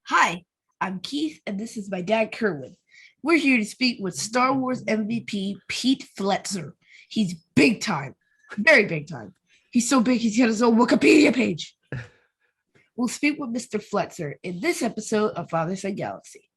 Hi, I'm Keith, and this is my dad, Kerwin. We're here to speak with Star Wars MVP Pete Fletzer. He's big time, very big time. He's so big, he's got his own Wikipedia page. We'll speak with Mr. Fletzer in this episode of Father Son Galaxy.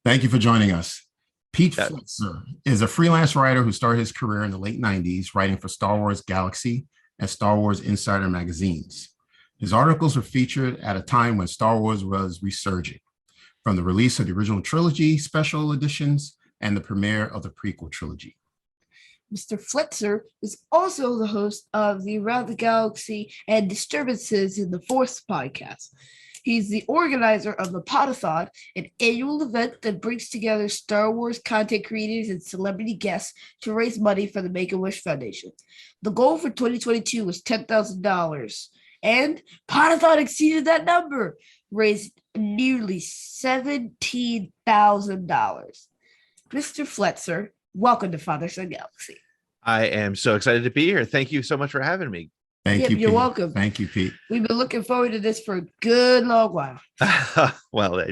Thank you for joining us. Pete Yeah. Fletzer is a freelance writer who started his career in the late 90s writing for Star Wars Galaxy and Star Wars Insider magazines. His articles were featured at a time when Star Wars was resurging, from the release of the original trilogy special editions and the premiere of the prequel trilogy. Mr. Fletzer is also the host of the Around the Galaxy and Disturbances in the Force podcast. He's the organizer of the Podathon, an annual event that brings together Star Wars content creators and celebrity guests to raise money for the Make-A-Wish Foundation. The goal for 2022 was $10,000, and Podathon exceeded that number, raised nearly $17,000. Mr. Fletzer, welcome to Father Son Galaxy. I am so excited to be here. Thank you so much for having me. Thank you, You're Pete. welcome. Thank you, Pete. We've been looking forward to this for a good long while. Well,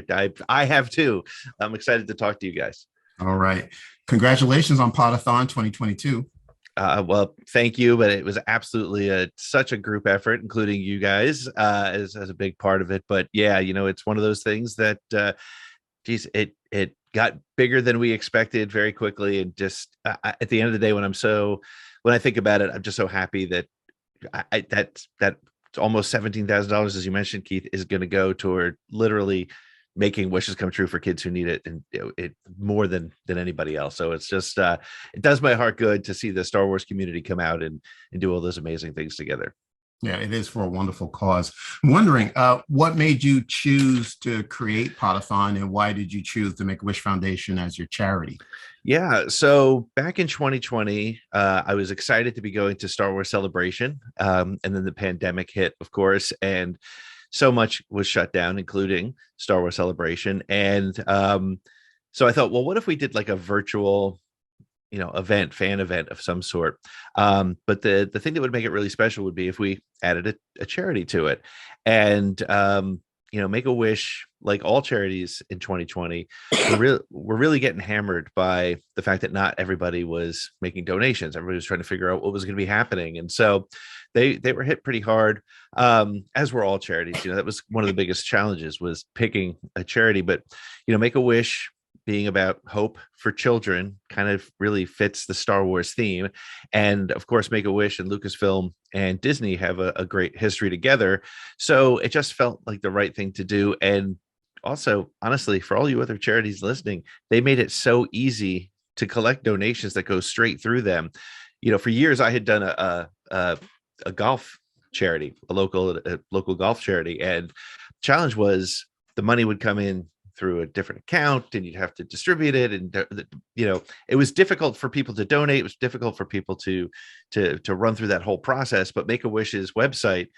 I have too. I'm excited to talk to you guys. All right. Congratulations on Podathon 2022. Well, thank you, but it was absolutely such a group effort, including you guys as a big part of it. But yeah, it's one of those things that, geez, it got bigger than we expected very quickly. And just at the end of the day, when I think about it, I'm just so happy that that's almost $17,000, as you mentioned, Keith, is going to go toward literally making wishes come true for kids who need it, and it more than anybody else. So it's just it does my heart good to see the Star Wars community come out and do all those amazing things together. Yeah, it is for a wonderful cause. I'm wondering, what made you choose to create Podathon, and why did you choose the Make-A-Wish Foundation as your charity? Yeah, so back in 2020, I was excited to be going to Star Wars Celebration, and then the pandemic hit, of course, and so much was shut down, including Star Wars Celebration. And so I thought, well, what if we did like a virtual fan event of some sort. But the thing that would make it really special would be if we added a charity to it. And Make-A-Wish, like all charities in 2020, we're really getting hammered by the fact that not everybody was making donations. Everybody was trying to figure out what was going to be happening. And so they were hit pretty hard, as were all charities. That was one of the biggest challenges, was picking a charity. But Make-A-Wish, being about hope for children, kind of really fits the Star Wars theme. And of course, Make-A-Wish and Lucasfilm and Disney have a great history together. So it just felt like the right thing to do. And also, honestly, for all you other charities listening, they made it so easy to collect donations that go straight through them. For years, I had done a golf charity, a local golf charity. And the challenge was the money would come in through a different account, and you'd have to distribute it. And it was difficult for people to donate. It was difficult for people to run through that whole process. But Make-A-Wish's website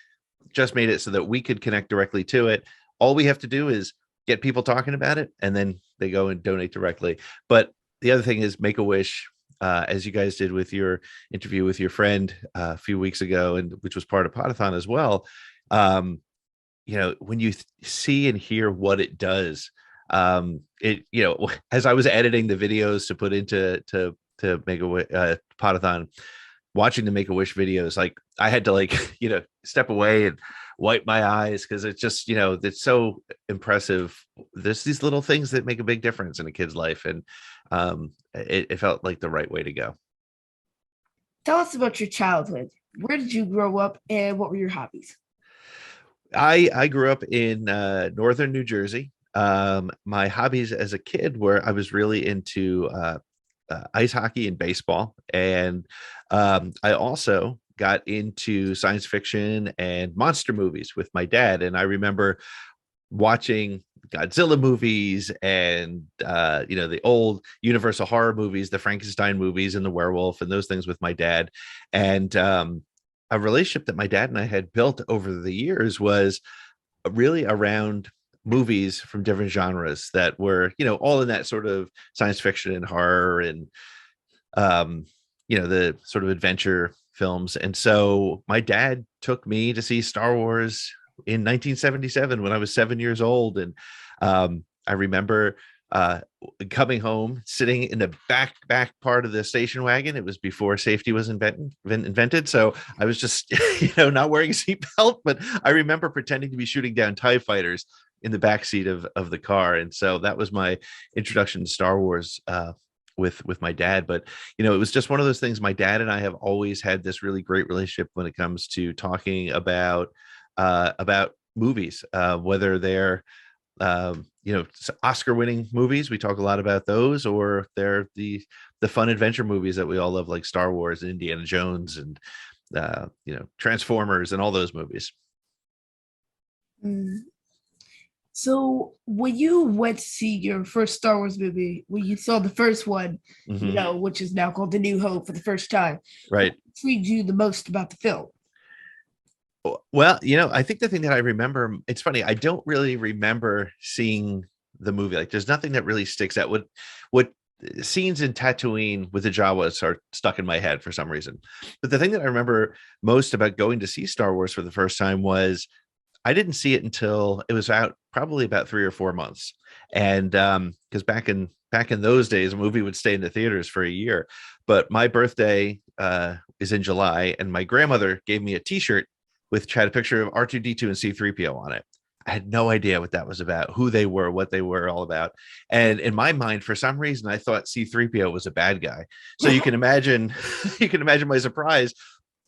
just made it so that we could connect directly to it. All we have to do is get people talking about it, and then they go and donate directly. But the other thing is Make-A-Wish, as you guys did with your interview with your friend a few weeks ago, and which was part of Podathon as well. When you see and hear what it does, as I was editing the videos to put into to make a Podathon, watching the Make-A-Wish videos, like I had to step away and wipe my eyes, because it's just it's so impressive. There's these little things that make a big difference in a kid's life, and it felt like the right way to go. Tell us about your childhood. Where did you grow up, and what were your hobbies? I grew up in northern New Jersey. My hobbies as a kid were, I was really into ice hockey and baseball. And I also got into science fiction and monster movies with my dad. And I remember watching Godzilla movies and the old Universal horror movies, the Frankenstein movies and the werewolf and those things with my dad. And a relationship that my dad and I had built over the years was really around movies from different genres that were, all in that sort of science fiction and horror and, um, the sort of adventure films. And so my dad took me to see Star Wars in 1977 when I was 7 years old. And I remember coming home, sitting in the back part of the station wagon. It was before safety was invented. So I was just, not wearing a seatbelt, but I remember pretending to be shooting down TIE fighters in the back seat of the car. And so that was my introduction to Star Wars with my dad. But it was just one of those things. My dad and I have always had this really great relationship when it comes to talking about movies, whether they're Oscar-winning movies. We talk a lot about those, or they're the fun adventure movies that we all love, like Star Wars and Indiana Jones and Transformers and all those movies. So when you went to see your first Star Wars movie, when you saw the first one, which is now called The New Hope, for the first time, right, what intrigued you the most about the film? Well, I think the thing that I remember, it's funny, I don't really remember seeing the movie. Like, there's nothing that really sticks out. What scenes in Tatooine with the Jawas are stuck in my head for some reason. But the thing that I remember most about going to see Star Wars for the first time was I didn't see it until it was out probably about 3 or 4 months. And because back in those days, a movie would stay in the theaters for a year. But my birthday is in July, and my grandmother gave me a T-shirt which had a picture of R2D2 and C3PO on it. I had no idea what that was about, who they were, what they were all about. And in my mind, for some reason, I thought C3PO was a bad guy. So you can imagine, my surprise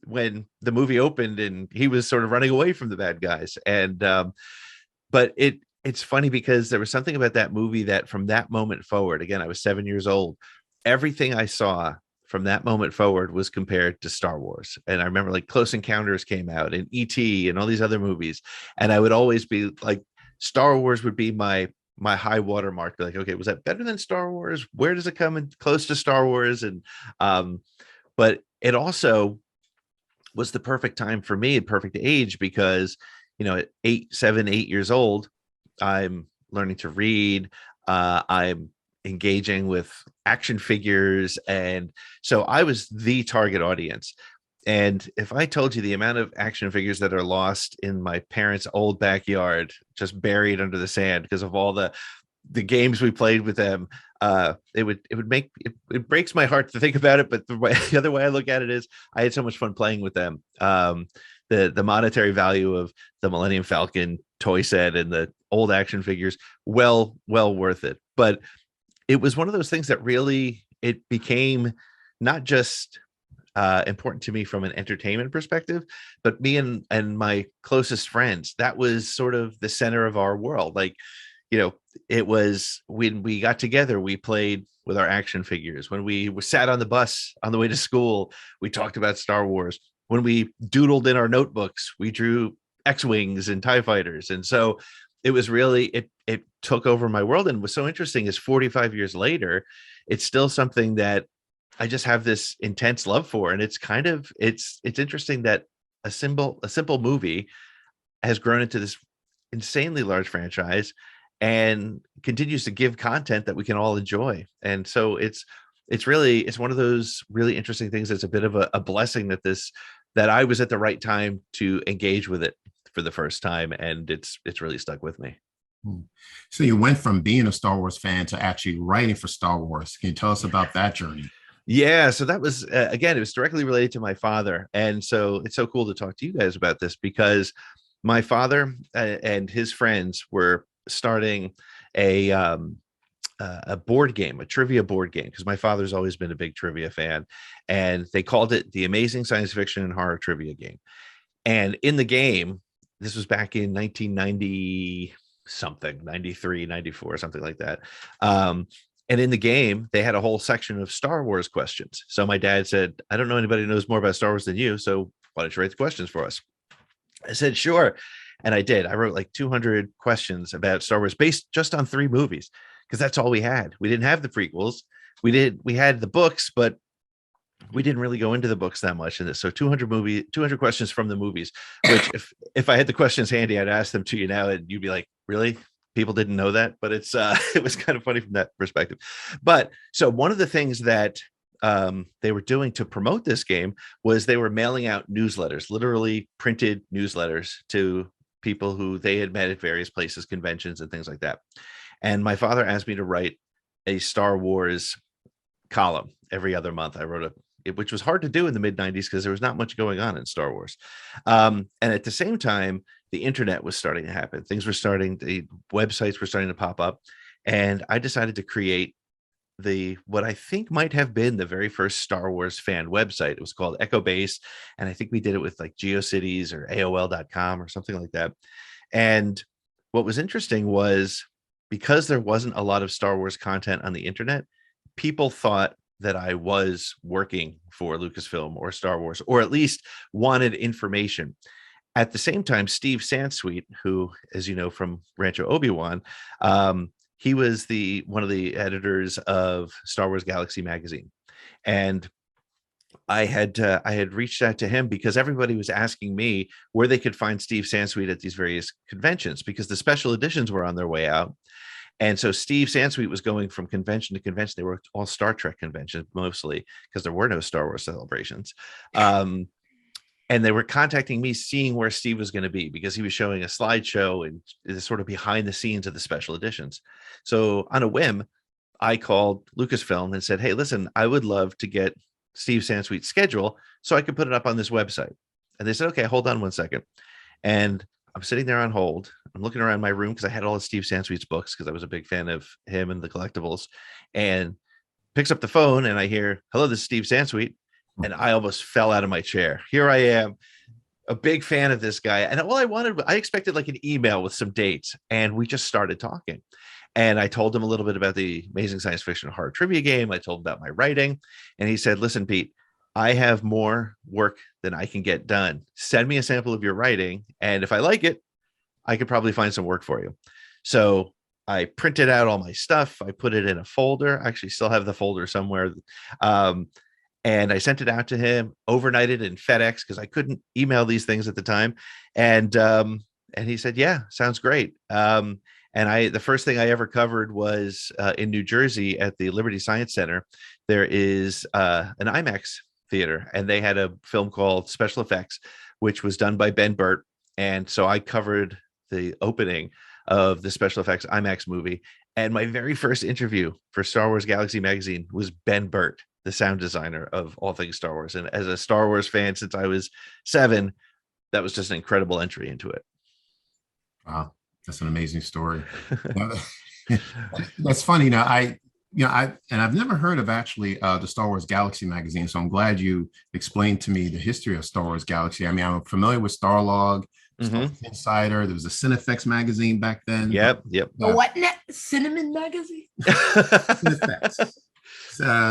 when the movie opened and he was sort of running away from the bad guys. And, but it's funny because there was something about that movie that from that moment forward, again, I was 7 years old, everything I saw from that moment forward was compared to Star Wars. And I remember like Close Encounters came out and E.T. and all these other movies. And I would always be like, Star Wars would be my high water mark. Be like, okay, was that better than Star Wars? Where does it come in close to Star Wars? And, but it also was the perfect time for me, perfect age, because, at 7, 8 years old, I'm learning to read. I'm engaging with action figures. And so I was the target audience. And if I told you the amount of action figures that are lost in my parents' old backyard, just buried under the sand because of all the games we played with them, it breaks my heart to think about it. But the other way I look at it is I had so much fun playing with them. The monetary value of the Millennium Falcon toy set and the old action figures, well worth it. But it was one of those things that really, it became not just important to me from an entertainment perspective, but me and my closest friends, that was sort of the center of our world. Like, it was when we got together, we played with our action figures. When we sat on the bus on the way to school, we talked about Star Wars. When we doodled in our notebooks, we drew X-Wings and TIE fighters. And so it was really, it took over my world. And what's so interesting is 45 years later, it's still something that I just have this intense love for. And it's kind of, it's interesting that a simple movie has grown into this insanely large franchise and continues to give content that we can all enjoy. And so it's one of those really interesting things. It's a bit of a blessing that I was at the right time to engage with it for the first time. And it's really stuck with me. So you went from being a Star Wars fan to actually writing for Star Wars. Can you tell us about that journey? Yeah, so that was, again, it was directly related to my father. And so it's so cool to talk to you guys about this, because my father and his friends were starting a board game, a trivia board game, because my father's always been a big trivia fan. And they called it the Amazing Science Fiction and Horror Trivia Game. And in the game, this was back in 1990 something, 93, 94, something like that. And in the game, they had a whole section of Star Wars questions. So my dad said, I don't know anybody who knows more about Star Wars than you, so why don't you write the questions for us? I said, sure. And I did. I wrote like 200 questions about Star Wars based just on 3 movies, because that's all we had. We didn't have the prequels. We had the books, but we didn't really go into the books that much in this. So 200 questions from the movies, which if I had the questions handy, I'd ask them to you now and you'd be like, really? People didn't know that, but it's it was kind of funny from that perspective. But so one of the things that they were doing to promote this game was they were mailing out newsletters, literally printed newsletters to people who they had met at various places, conventions and things like that. And my father asked me to write a Star Wars column every other month. I wrote which was hard to do in the mid 90s because there was not much going on in Star Wars. And at the same time, the internet was starting to happen. The websites were starting to pop up. And I decided to create what I think might have been the very first Star Wars fan website. It was called Echo Base. And I think we did it with like GeoCities or AOL.com or something like that. And what was interesting was because there wasn't a lot of Star Wars content on the internet, people thought that I was working for Lucasfilm or Star Wars, or at least wanted information. At the same time, Steve Sansweet, who, as you know, from Rancho Obi-Wan, he was one of the editors of Star Wars Galaxy magazine. And I had reached out to him because everybody was asking me where they could find Steve Sansweet at these various conventions because the special editions were on their way out. And so Steve Sansweet was going from convention to convention. They were all Star Trek conventions mostly because there were no Star Wars celebrations. And they were contacting me, seeing where Steve was going to be because he was showing a slideshow and sort of behind the scenes of the special editions. So on a whim, I called Lucasfilm and said, hey, listen, I would love to get Steve Sansweet's schedule so I could put it up on this website. And they said, okay, hold on one second. And I'm sitting there on hold. I'm looking around my room because I had all of Steve Sansweet's books because I was a big fan of him and the collectibles, and picks up the phone and I hear, hello, this is Steve Sansweet. And I almost fell out of my chair. Here I am, a big fan of this guy. And all I expected like an email with some dates, and we just started talking. And I told him a little bit about the Amazing Science Fiction Horror Trivia game. I told him about my writing. And he said, listen, Pete, I have more work than I can get done. Send me a sample of your writing. And if I like it, I could probably find some work for you. So I printed out all my stuff. I put it in a folder. I actually still have the folder somewhere. And I sent it out to him, overnighted in FedEx because I couldn't email these things at the time. And he said, yeah, sounds great. And the first thing I ever covered was in New Jersey at the Liberty Science Center. There is an IMAX theater, and they had a film called Special Effects, which was done by Ben Burt. And so I covered the opening of the Special Effects IMAX movie. And my very first interview for Star Wars Galaxy magazine was Ben Burt, the sound designer of all things Star Wars. And as a Star Wars fan since I was 7, that was just an incredible entry into it. Wow, that's an amazing story. That's funny. I've never heard of actually the Star Wars Galaxy magazine. So I'm glad you explained to me the history of Star Wars Galaxy. I mean, I'm familiar with Starlog, Star Wars Insider. There was a Cinefex magazine back then. Yep. What Cinnamon magazine? Cinefex.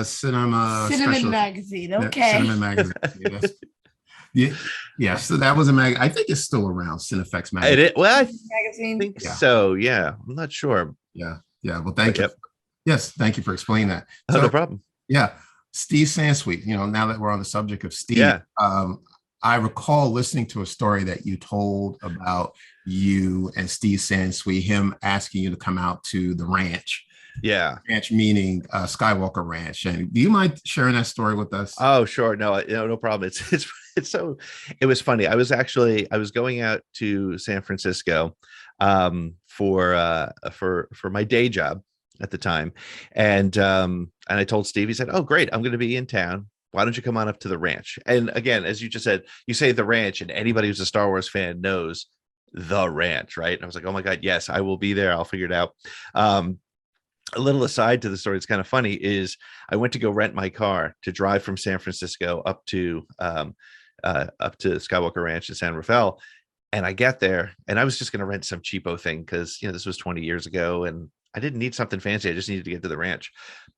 Cinnamon magazine. Okay. Cinnamon magazine. Yeah. So that was a mag. I think it's still around. Cinefex magazine. I magazine. think so. Yeah, I'm not sure. Yeah. Well, thank you. Yes, thank you for explaining that. So, no problem. Yeah, Steve Sansweet. Now that we're on the subject of Steve, I recall listening to a story that you told about you and Steve Sansweet, him asking you to come out to the ranch. Yeah, ranch meaning Skywalker Ranch. And do you mind sharing that story with us? Oh, sure. No problem. It was funny. I was going out to San Francisco for my day job at the time, and I told Steve. He said, "Oh, great! I'm going to be in town. Why don't you come on up to the ranch?" And again, as you just said, you say the ranch, and anybody who's a Star Wars fan knows the ranch, right? And I was like, "Oh my God, yes, I will be there. I'll figure it out." A little aside to the story, it's kind of funny, is I went to go rent my car to drive from San Francisco up to Skywalker Ranch in San Rafael. And I get there and I was just going to rent some cheapo thing because, this was 20 years ago and I didn't need something fancy. I just needed to get to the ranch.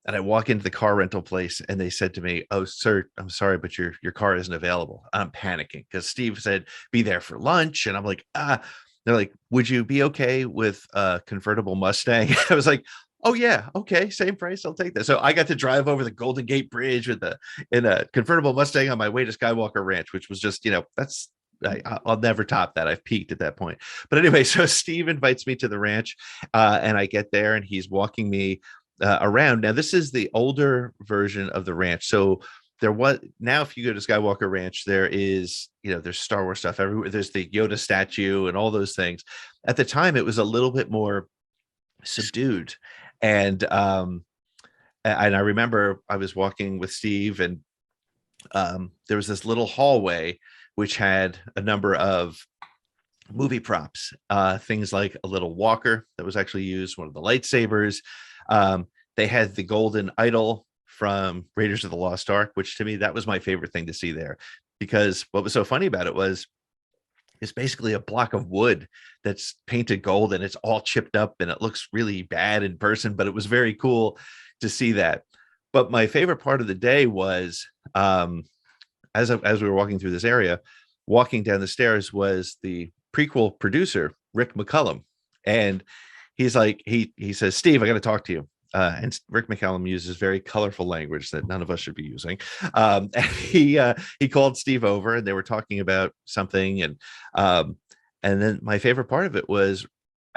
And I walk into the car rental place and they said to me, "Oh, sir, I'm sorry, but your car isn't available." I'm panicking because Steve said, "Be there for lunch." And I'm like, They're like, "Would you be okay with a convertible Mustang?" I was like, Oh yeah, okay, same price. I'll take that. So I got to drive over the Golden Gate Bridge in a convertible Mustang on my way to Skywalker Ranch, which was just, that's I'll never top that. I've peaked at that point. But anyway, so Steve invites me to the ranch, and I get there, and he's walking me around. Now this is the older version of the ranch. So there was now, if you go to Skywalker Ranch, there is, there's Star Wars stuff everywhere. There's the Yoda statue and all those things. At the time, it was a little bit more subdued, and I remember I was walking with Steve, and there was this little hallway which had a number of movie props, things like a little walker that was actually used, one of the lightsabers. They had the golden idol from Raiders of the Lost Ark, which to me, that was my favorite thing to see there, because what was so funny about it was it's basically a block of wood that's painted gold, and it's all chipped up and it looks really bad in person, but it was very cool to see that. But my favorite part of the day was, as we were walking through this area, walking down the stairs was the prequel producer, Rick McCullum. And he's like, he says, Steve, I got to talk to you. And Rick McCallum uses very colorful language that none of us should be using. And he called Steve over, and they were talking about something. And then my favorite part of it was,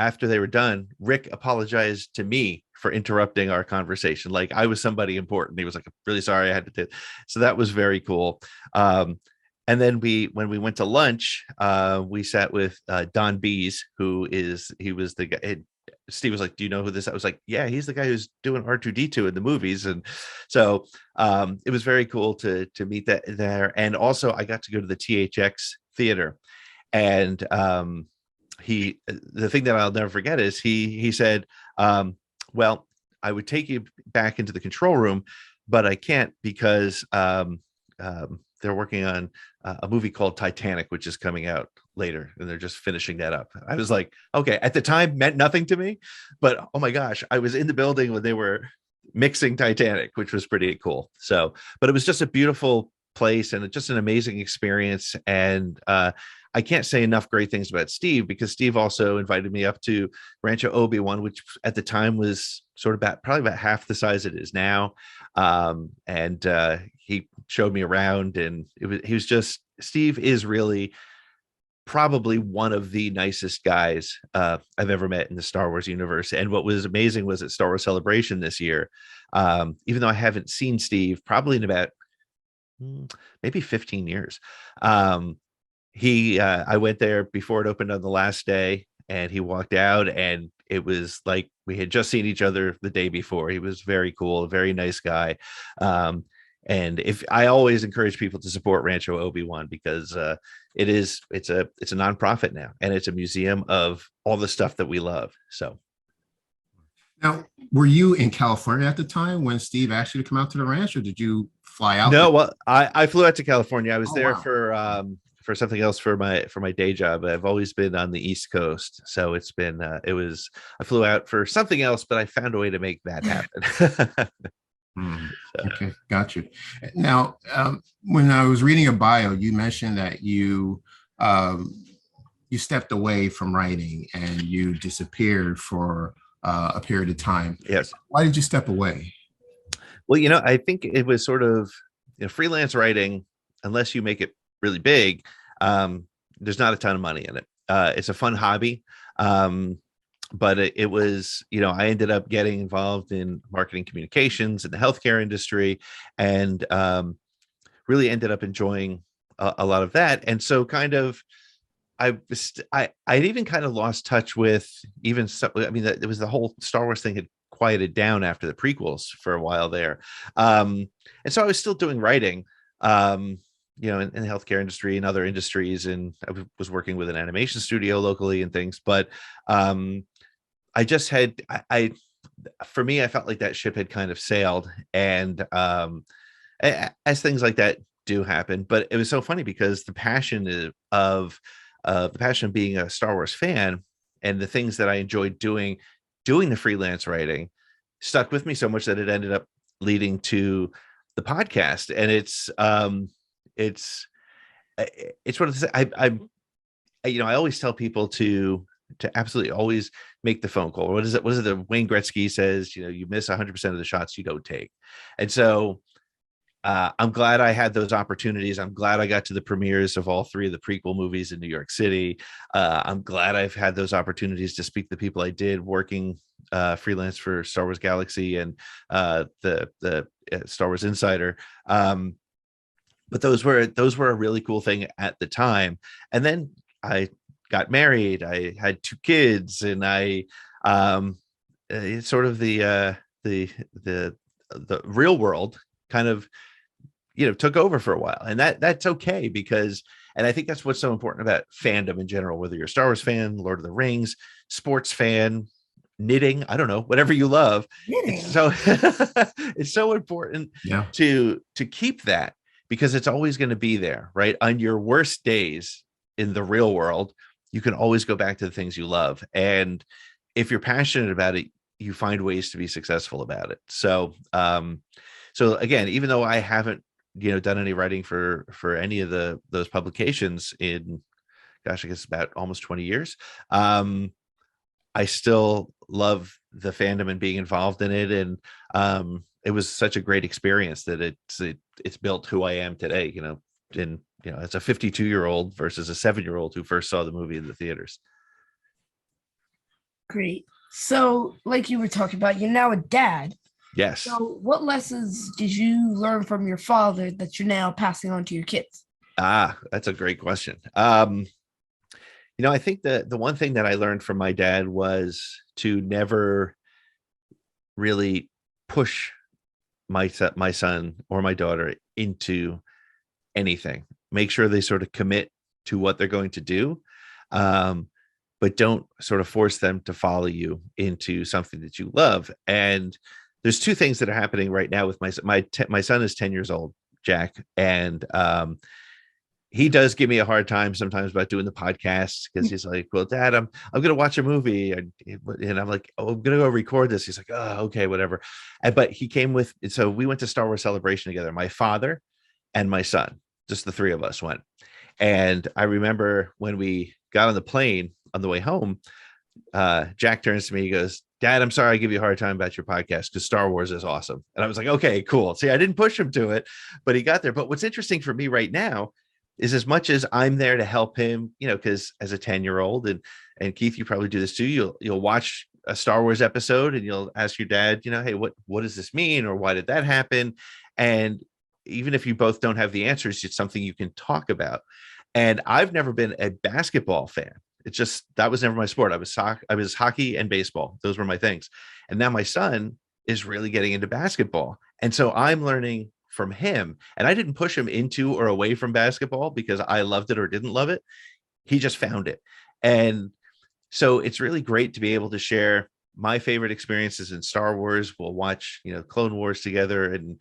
after they were done, Rick apologized to me for interrupting our conversation. Like I was somebody important. He was like, I'm really sorry I had to do. So that was very cool. And then when we went to lunch, we sat with Don Bees, he was the guy. Steve was like, do you know who this? I was like, yeah, he's the guy who's doing R2-D2 in the movies. And so it was very cool to meet that there. And also I got to go to the THX theater. And the thing that I'll never forget is he said, well, I would take you back into the control room, but I can't because they're working on a movie called Titanic, which is coming out later, and they're just finishing that up. I was like, okay, at the time meant nothing to me, but oh my gosh, I was in the building when they were mixing Titanic, which was pretty cool. So, but it was just a beautiful place and just an amazing experience. And I can't say enough great things about Steve, because Steve also invited me up to Rancho Obi-Wan, which at the time was sort of probably about half the size it is now. And he showed me around, and Steve is really probably one of the nicest guys I've ever met in the Star Wars universe. And what was amazing was at Star Wars Celebration this year, even though I haven't seen Steve probably in about maybe 15 years, I went there before it opened on the last day, and he walked out, and it was like we had just seen each other the day before. He was very cool, a very nice guy. And if I always encourage people to support Rancho Obi-Wan, because it's a nonprofit now, and it's a museum of all the stuff that we love. So now, were you in California at the time when Steve asked you to come out to the ranch, or did you fly out? No, well, I flew out to California. I was there wow. for something else for my day job. I've always been on the East Coast, so it's been I flew out for something else, but I found a way to make that happen. Okay, got you. Now, when I was reading your bio, you mentioned that you stepped away from writing and you disappeared for a period of time. Yes. Why did you step away? Well, I think it was sort of freelance writing, unless you make it really big, there's not a ton of money in it. It's a fun hobby. But it was, I ended up getting involved in marketing communications in the healthcare industry, and really ended up enjoying a lot of that. And so I'd even kind of lost touch with even stuff. I mean, it was the whole Star Wars thing had quieted down after the prequels for a while there. And so I was still doing writing, in the healthcare industry and other industries. And I was working with an animation studio locally and things, but I just had, for me, I felt like that ship had kind of sailed, and as things like that do happen. But it was so funny because the passion of being a Star Wars fan and the things that I enjoyed doing the freelance writing stuck with me so much that it ended up leading to the podcast. And it's one of the, I always tell people to to absolutely always make the phone call. What is it? What is it that Wayne Gretzky says? You miss 100% of the shots you don't take. And so I'm glad I had those opportunities. I'm glad I got to the premieres of all three of the prequel movies in New York City. I'm glad I've had those opportunities to speak to the people I did working freelance for Star Wars Galaxy and the Star Wars Insider. But those were a really cool thing at the time. And then I got married. I had 2 kids, and it's sort of the real world kind of took over for a while, and that's okay, because, and I think that's what's so important about fandom in general, whether you're a Star Wars fan, Lord of the Rings, sports fan, knitting, I don't know, whatever you love. Knitting. It's so it's so important Yeah. to keep that, because it's always going to be there, right? On your worst days in the real world, you can always go back to the things you love, and if you're passionate about it, you find ways to be successful about it. So so again, even though I haven't done any writing for any of those publications in, gosh, I guess about almost 20 years, I still love the fandom and being involved in it, and it was such a great experience that it's built who I am today, and it's a 52-year-old versus a 7-year-old who first saw the movie in the theaters. Great. So, like you were talking about, you're now a dad. Yes. So, what lessons did you learn from your father that you're now passing on to your kids? That's a great question. I think the one thing that I learned from my dad was to never really push my son or my daughter into anything. Make sure they sort of commit to what they're going to do, but don't sort of force them to follow you into something that you love. And there's 2 things that are happening right now with my son is 10 years old, Jack, and he does give me a hard time sometimes about doing the podcast, because he's like, well, Dad, I'm going to watch a movie. And I'm like, oh, I'm going to go record this. He's like, oh, okay, whatever. But he came with, so we went to Star Wars Celebration together, my father and my son, just the 3 of us went. And I remember when we got on the plane on the way home, Jack turns to me, he goes, Dad, I'm sorry I give you a hard time about your podcast, because Star Wars is awesome. And I was like, okay, cool. See, I didn't push him to it, but he got there. But what's interesting for me right now is, as much as I'm there to help him, because as a 10-year-old, and Keith, you probably do this too, you'll watch a Star Wars episode and you'll ask your dad, hey, what does this mean? Or why did that happen? And even if you both don't have the answers, it's something you can talk about. And I've never been a basketball fan. It's just, that was never my sport. I was hockey and baseball. Those were my things. And now my son is really getting into basketball. And so I'm learning from him, and I didn't push him into or away from basketball because I loved it or didn't love it. He just found it. And so it's really great to be able to share my favorite experiences in Star Wars. We'll watch, Clone Wars together, and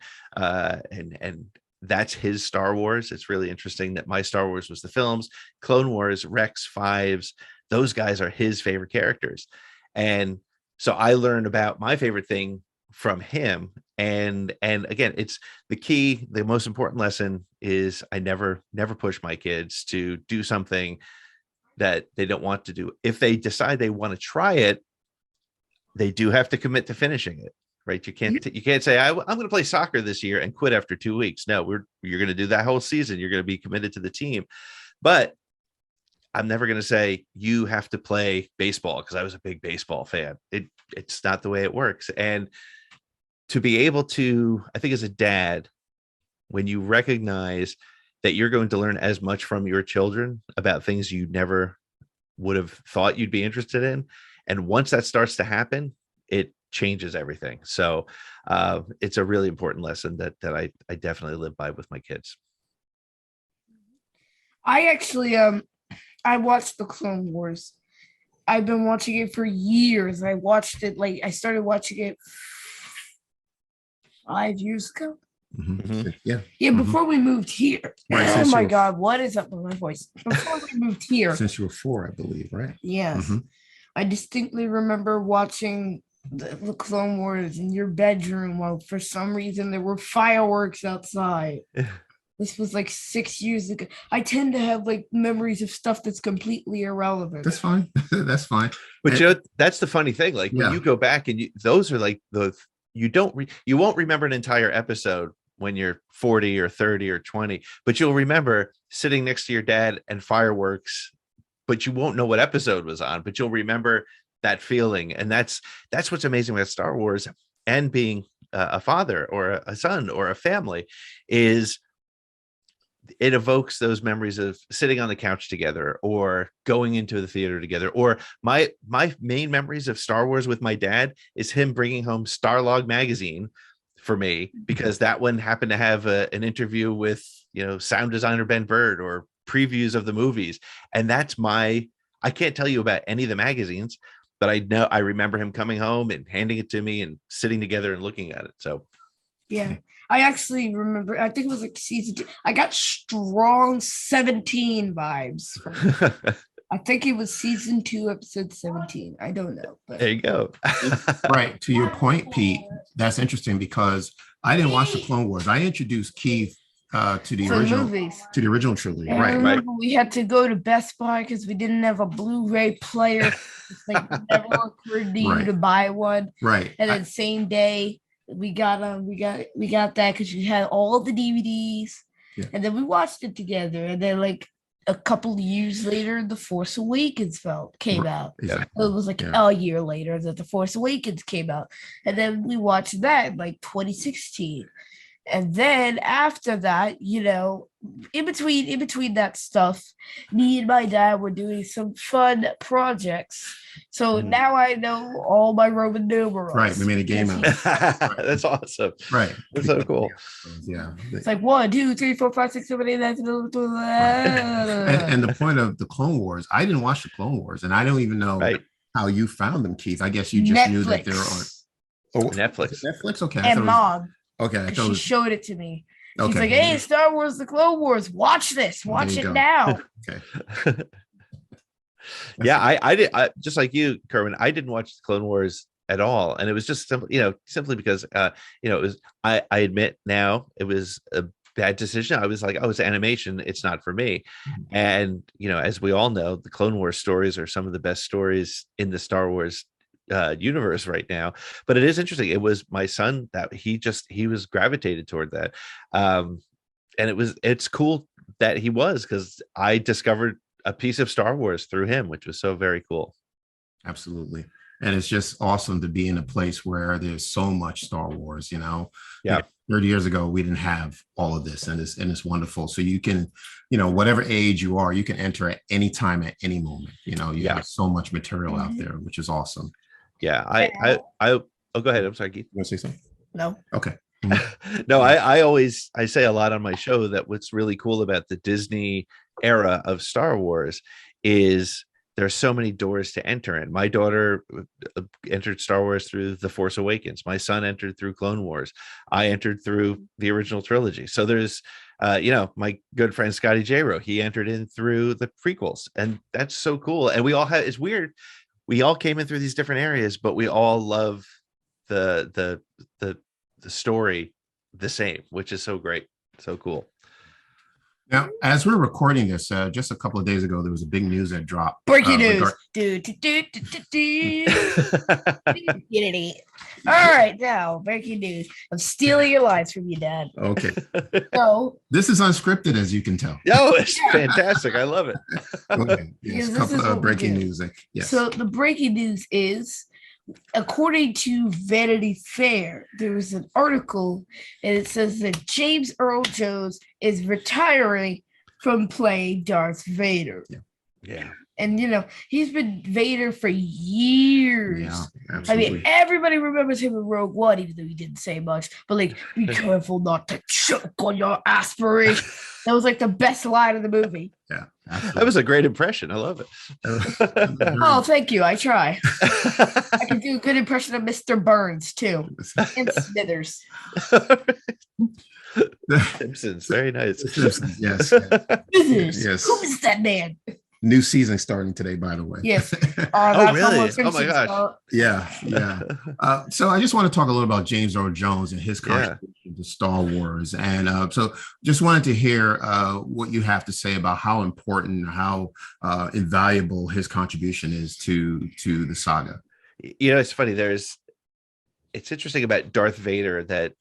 that's his Star Wars. It's really interesting that my Star Wars was the films. Clone Wars, Rex, Fives, those guys are his favorite characters. And so I learned about my favorite thing from him. And again, it's the most important lesson is I never push my kids to do something that they don't want to do. If they decide they want to try it, they do have to commit to finishing it. Right. You can't say, I'm going to play soccer this year and quit after 2 weeks. No, you're going to do that whole season. You're going to be committed to the team. But I'm never going to say you have to play baseball, because I was a big baseball fan. It's not the way it works. And to be able to, I think as a dad, when you recognize that you're going to learn as much from your children about things you never would have thought you'd be interested in, and once that starts to happen, it changes everything. So it's a really important lesson that I definitely live by with my kids. I actually I watched the Clone Wars. I've been watching it for years. I started watching it 5 years ago. Mm-hmm. Yeah. Before we moved here. Right, oh my God, what is up with my voice? Before we moved here. Since you were 4, I believe, right? Yes. Mm-hmm. I distinctly remember watching the Clone Wars in your bedroom while for some reason there were fireworks outside. This was like 6 years ago. I tend to have like memories of stuff that's completely irrelevant. That's fine. That's fine. But And- you know, that's the funny thing. Like when Yeah. you go back and those are like you won't remember an entire episode when you're 40 or 30 or 20, but you'll remember sitting next to your dad and fireworks, but you won't know what episode was on, but you'll remember that feeling. And that's what's amazing about Star Wars and being a father or a son or a family is it evokes those memories of sitting on the couch together or going into the theater together. Or my main memories of Star Wars with my dad is him bringing home Starlog magazine for me, because that one happened to have an interview with, sound designer Ben Bird or previews of the movies. And that's I can't tell you about any of the magazines, but I remember him coming home and handing it to me and sitting together and looking at it. So yeah, I actually remember, I think it was like season 2. I got strong 17 vibes from I think it was season 2, episode 17. I don't know. But there you go. Right. To your point, Pete, that's interesting because I didn't watch the Clone Wars. I introduced Keith to the original trilogy. And I remember we had to go to Best Buy because we didn't have a Blu-ray player. It's like it never occurred to you to buy one. Right. And then same day we got that because you had all the DVDs. Yeah. And then we watched it together. And then like a couple of years later, The Force Awakens came out. Exactly. It was like a year later that The Force Awakens came out. And then we watched that in like 2016. And then after that, in between that stuff, me and my dad were doing some fun projects. So now I know all my Roman numerals. Right. We made a game out of it. That's awesome. Right. That's so cool. Yeah. It's like 1, 2, 3, 4, 5, 6, 7, 8, 9, 10, 11, 12. And the point of the Clone Wars, I didn't watch the Clone Wars, and I don't even know how you found them, Keith. I guess you just knew that they were on Netflix. Netflix, okay. And Mom. Okay, she showed it to me. She's okay. like, "Hey, Star Wars: The Clone Wars. Watch this. Watch it now." Okay. Yeah, I did. Just like you, Kerwin, I didn't watch the Clone Wars at all, and it was just simply because it was. I admit now it was a bad decision. I was like, oh, it's animation. It's not for me. And as we all know, the Clone Wars stories are some of the best stories in the Star Wars universe right now. But it is interesting. It was my son that he was gravitated toward that, and it's cool that he was, because I discovered a piece of Star Wars through him, which was so very cool. Absolutely. And it's just awesome to be in a place where there's so much Star Wars. Yeah. 30 years ago we didn't have all of this, and it's wonderful. So you can, whatever age you are, you can enter at any time, at any moment. You have so much material out there, which is awesome. Yeah, oh, go ahead. I'm sorry, Keith. You want to say something? No. Okay. No, I say a lot on my show that what's really cool about the Disney era of Star Wars is there's so many doors to enter in. My daughter entered Star Wars through The Force Awakens. My son entered through Clone Wars. I entered through the original trilogy. So there's my good friend Scotty J-Ro, he entered in through the prequels, and that's so cool. And we all have, it's weird, we all came in through these different areas, but we all love the story the same, which is so great. So cool. Now, as we're recording this, just a couple of days ago, there was a big news that dropped. Breaking news. All right, now breaking news. I'm stealing your lines from you, Dad. Okay. So this is unscripted, as you can tell. Oh, it's fantastic. I love it. Okay. Yes, a couple of breaking news. Yes. So the breaking news is, according to Vanity Fair, there was an article and it says that James Earl Jones is retiring from playing Darth Vader. Yeah. And, he's been Vader for years. Yeah, absolutely. I mean, everybody remembers him in Rogue One, even though he didn't say much. But, be careful not to choke on your aspiration. That was, the best line of the movie. Yeah, absolutely. That was a great impression. I love it. Oh, thank you. I try. I can do a good impression of Mr. Burns, too. And Smithers. Simpsons. Very nice. Simpsons, yes. Smithers. Yes. Who is that man? New season starting today, by the way. Yes. Oh, really? Oh, my gosh. Yeah. So I just want to talk a little about James Earl Jones and his contribution the Star Wars. And so just wanted to hear what you have to say about how important, how invaluable his contribution is to the saga. It's funny. It's interesting about Darth Vader that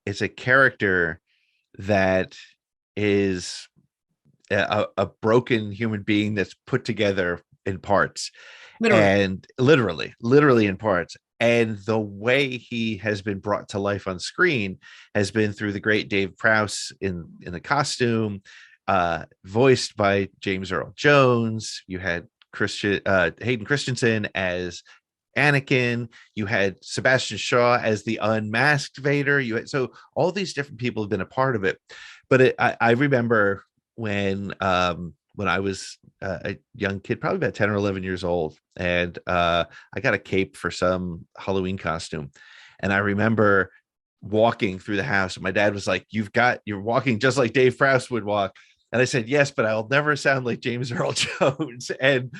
it's a character that is a broken human being that's put together in parts, and literally in parts. And the way he has been brought to life on screen has been through the great Dave Prowse in the costume, voiced by James Earl Jones. You had Hayden Christensen as Anakin. You had Sebastian Shaw as the unmasked Vader. So all these different people have been a part of it. But I remember when I was a young kid, probably about 10 or 11 years old, and I got a cape for some Halloween costume. And I remember walking through the house, and my dad was like, you're walking just like Dave Prowse would walk. And I said, yes, but I'll never sound like James Earl Jones. And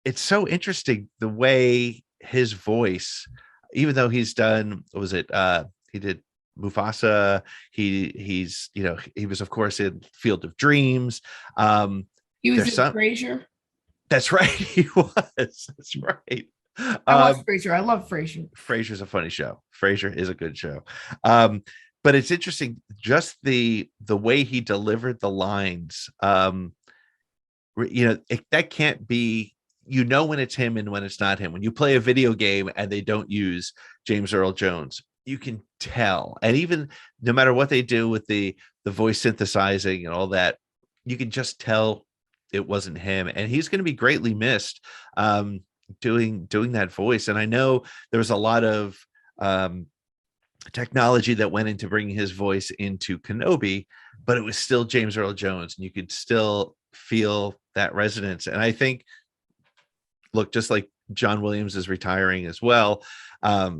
it's so interesting the way his voice, even though he's done, he did Mufasa, he was of course in Field of Dreams. He was in Frasier. That's right, he was. That's right. I love Frasier. I love Frasier. Frasier's a funny show. Frasier is a good show. But it's interesting just the way he delivered the lines. That can't be, when it's him and when it's not him. When you play a video game and they don't use James Earl Jones, you can tell. And even no matter what they do with the voice synthesizing and all that, you can just tell it wasn't him. And he's going to be greatly missed doing that voice. And I know there was a lot of technology that went into bringing his voice into Kenobi, but it was still James Earl Jones, and you could still feel that resonance. And I think, look, just like John Williams is retiring as well.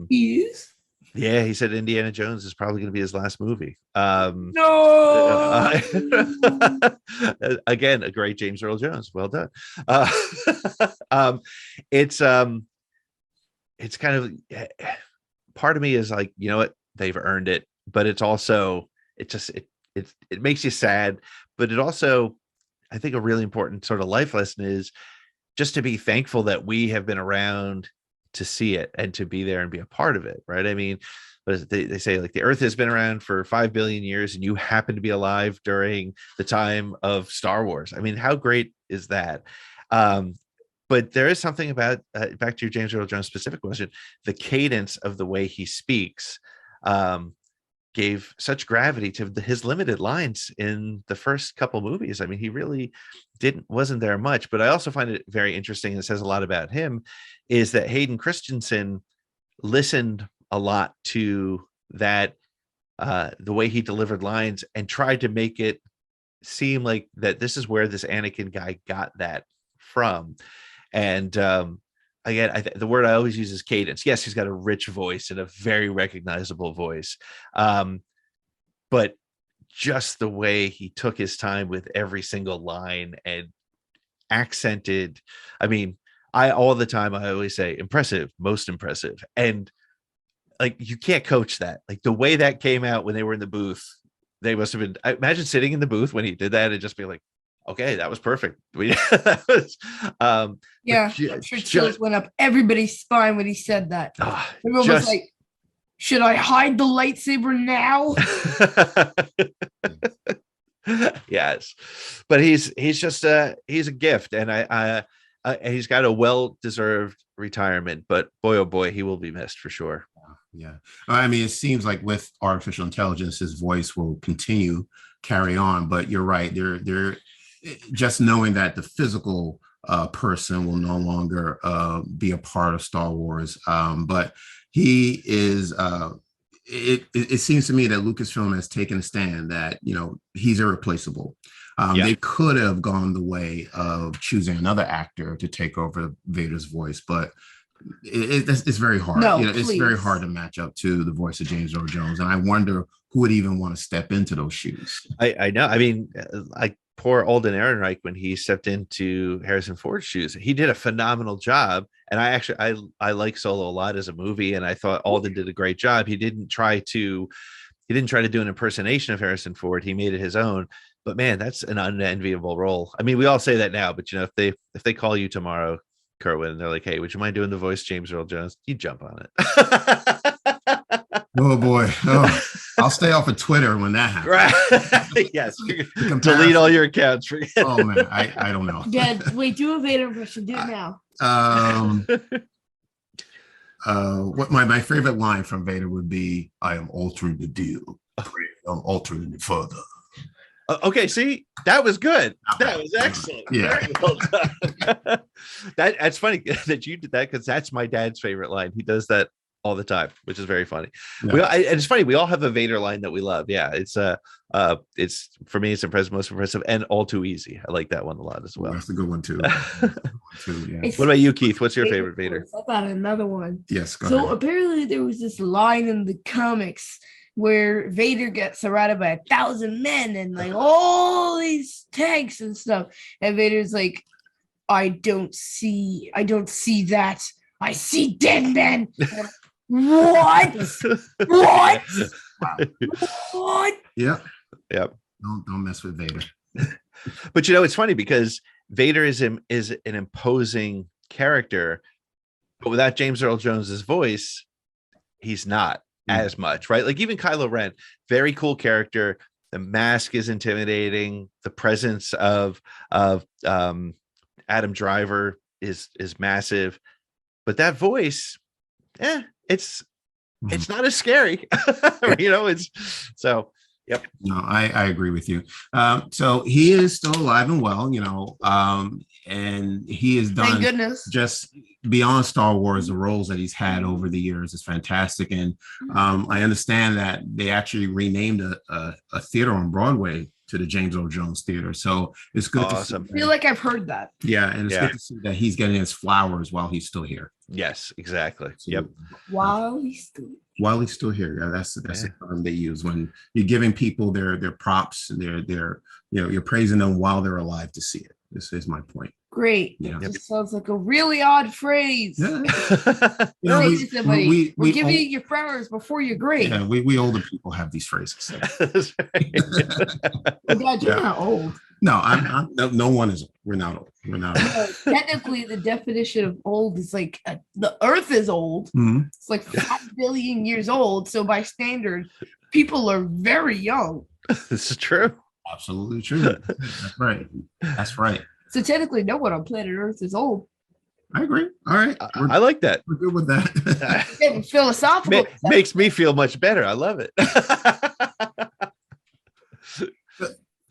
He is? Yeah, he said Indiana Jones is probably going to be his last movie. No. Again, a great James Earl Jones. Well done. It's kind of, part of me is like, you know what, they've earned it, but it's also, it makes you sad. But it also, I think a really important sort of life lesson is just to be thankful that we have been around to see it and to be there and be a part of it, right? I mean, they say, like, the earth has been around for 5 billion years and you happen to be alive during the time of Star Wars. I mean, how great is that? But there is something about, back to your James Earl Jones specific question, the cadence of the way he speaks gave such gravity to his limited lines in the first couple movies. I mean, he really wasn't there much. But I also find it very interesting, and it says a lot about him, is that Hayden Christensen listened a lot to that, the way he delivered lines, and tried to make it seem like that this is where this Anakin guy got that from. And again, the word I always use is cadence. Yes, he's got a rich voice and a very recognizable voice, but just the way he took his time with every single line and accented. I mean, I always say impressive, most impressive. And like, you can't coach that. Like, the way that came out when they were in the booth, they must have been, I imagine sitting in the booth when he did that and just be like, okay, that was perfect. That was, yeah, I'm sure chills went up everybody's spine when he said that. Everyone was like, should I hide the lightsaber now? Yes, but he's a gift, and he's got a well-deserved retirement. But boy, oh boy, he will be missed for sure. Yeah, I mean, it seems like with artificial intelligence, his voice will carry on. But you're right, they're just knowing that the physical person will no longer be a part of Star Wars, but he is. It seems to me that Lucasfilm has taken a stand that, he's irreplaceable. They could have gone the way of choosing another actor to take over Vader's voice, but it's very hard. No, it's very hard to match up to the voice of James Earl Jones. And I wonder who would even want to step into those shoes? I know. I mean, like poor Alden Ehrenreich, when he stepped into Harrison Ford's shoes, he did a phenomenal job. And I like Solo a lot as a movie, and I thought Alden did a great job. He didn't try to do an impersonation of Harrison Ford. He made it his own. But man, that's an unenviable role. I mean, we all say that now, but you know, if they call you tomorrow, Kerwin, and they're like, "Hey, would you mind doing the voice James Earl Jones?" You jump on it. Oh boy. Oh, I'll stay off of Twitter when that happens. Right. Yes. Delete all your accounts. Forget oh man, I don't know. Yeah, wait, do a Vader impression. Do it now. What my favorite line from Vader would be, "I am altering the deal. I'm altering it further." Okay, see, that was good. That was excellent. Yeah. Very well done. That's funny that you did that, because that's my dad's favorite line. He does that all the time, which is very funny. Yeah. And it's funny, we all have a Vader line that we love. Yeah, it's for me, it's most impressive and all too easy. I like that one a lot as well. That's a good one too. Yeah. What about you, Keith? What's your favorite Vader? I got another one. Yes, go So ahead. apparently there was this line in the comics where Vader gets surrounded by 1,000 men and like all these tanks and stuff, and Vader's like, I don't see that. I see dead men." What? What? What? Yeah. Yep. Don't mess with Vader. But you know, it's funny because Vader is an imposing character, but without James Earl Jones's voice, he's not as much, right? Like even Kylo Ren, very cool character. The mask is intimidating. The presence of Adam Driver is massive, but that voice, it's not as scary. You know, it's so. Yep. No, I agree with you. So he is still alive and well, you know, and he has done, Thank goodness, just beyond Star Wars, the roles that he's had over the years is fantastic. And I understand that they actually renamed a theater on Broadway to the James Earl Jones Theater. So it's good to see. I feel like I've heard that. Yeah, and it's good to see that he's getting his flowers while he's still here. Yes, exactly. Yep. While he's still here. Yeah, that's the term they use when you're giving people their props and their you're praising them while they're alive to see it. This is my point. Great. Yeah. It just sounds like a really odd phrase. Yeah. We're giving you your flowers before you're great. Yeah, we older people have these phrases. Dad, you're not old. No, I'm no one is old. We're not old. We're not old. Technically, the definition of old is like the Earth is old. Mm-hmm. It's like 5 billion years old. So by standard, people are very young. This is true. Absolutely true. That's right. That's right. So technically, no one on planet Earth is old. I agree. All right. I like that. We're good with that. Yeah, philosophical. Makes me feel much better. I love it.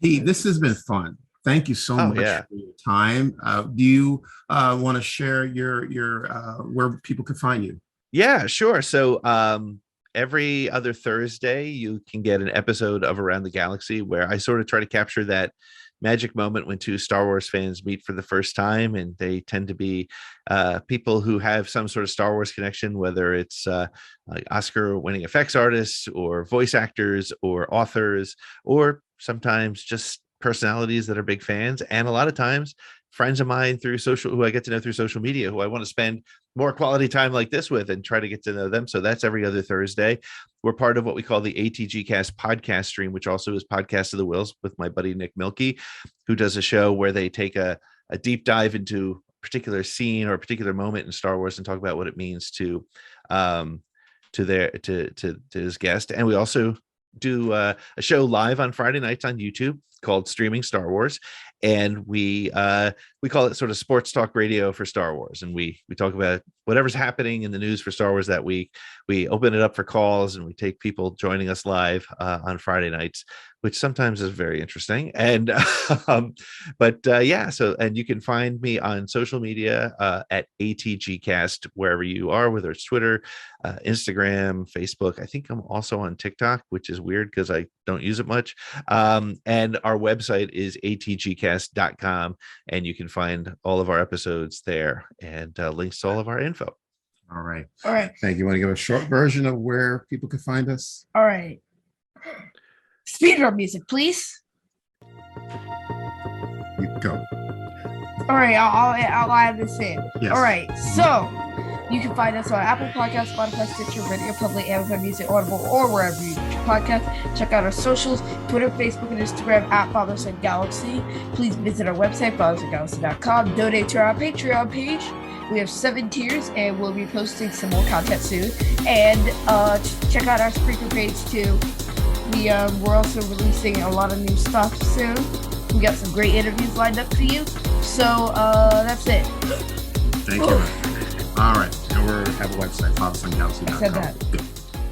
Hey, this has been fun. Thank you so much for your time. Do you want to share your where people can find you? Yeah, sure. So every other Thursday, you can get an episode of Around the Galaxy where I sort of try to capture that magic moment when two Star Wars fans meet for the first time, and they tend to be people who have some sort of Star Wars connection, whether it's like Oscar-winning effects artists or voice actors or authors, or sometimes just personalities that are big fans, and a lot of times friends of mine who I get to know through social media, who I want to spend more quality time like this with and try to get to know them. So that's every other Thursday. We're part of what we call the ATG Cast podcast stream, which also is Podcast of the Wills with my buddy Nick Milkey, who does a show where they take a deep dive into a particular scene or a particular moment in Star Wars and talk about what it means to his guest. And we also do a show live on Friday nights on YouTube called Streaming Star Wars, and we call it sort of sports talk radio for Star Wars, and we talk about whatever's happening in the news for Star Wars that week. We open it up for calls, and we take people joining us live on Friday nights, which sometimes is very interesting. And so, and you can find me on social media at ATGcast, wherever you are, whether it's Twitter, Instagram, Facebook. I think I'm also on TikTok, which is weird because I don't use it much. And our website is atgcast.com, and you can find all of our episodes there and links to all of our info. All right. All right. Thank you. Want to give a short version of where people can find us? All right. Speedrun music, please. You go. All right, I'll add this in. Yes. All right, so you can find us on Apple Podcasts, Spotify, Stitcher, Radio Public, Amazon Music, Audible, or wherever you get your podcasts. Check out our socials, Twitter, Facebook, and Instagram at Fathers and Galaxy. Please visit our website, fathersandgalaxy.com. Donate to our Patreon page. We have 7 tiers, and we'll be posting some more content soon. And check out our Spreaker page too. We're also releasing a lot of new stuff soon. We got some great interviews lined up for you. So that's it. Thank you. All right. And we have a website, fathersandgalaxy.com. I said that. Good.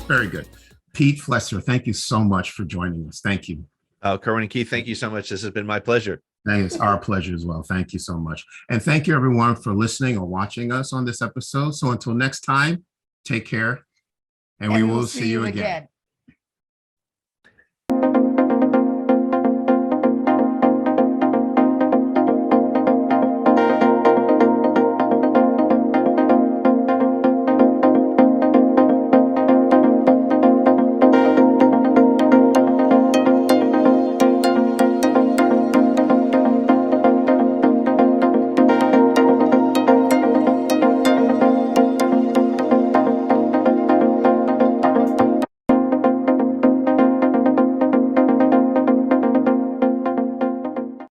Very good. Pete Fletzer, thank you so much for joining us. Thank you. Kerwin and Keith, thank you so much. This has been my pleasure. It's our pleasure as well. Thank you so much. And thank you everyone for listening or watching us on this episode. So until next time, take care and we will see you again.